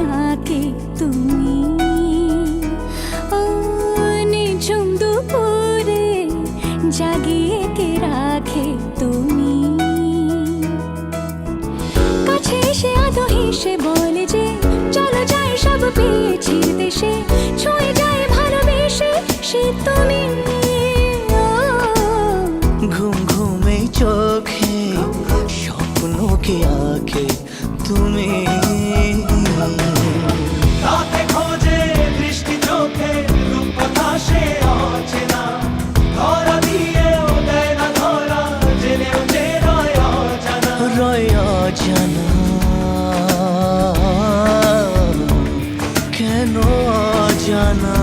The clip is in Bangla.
থাকে তুমি। ও নিঝুম দুপুরে জাগিয়ে কে রাখে তুমি। কাছে এসে আদো হেসে বলে যে চলো যাই সব পেয়েছি দেশে, ছুঁয়ে যায় ভালোবেসে সে তুমি। ঘুম ঘুমে চোখে স্বপ্নকে আঁকে তুমি। রাতে খোঁজে বৃষ্টি চোখে রূপকথা সে অচেনা, ধরা দিয়েও দেয় না ধরা, জেনেও যে রয় অজানা। রয় অজানা কেন অজানা।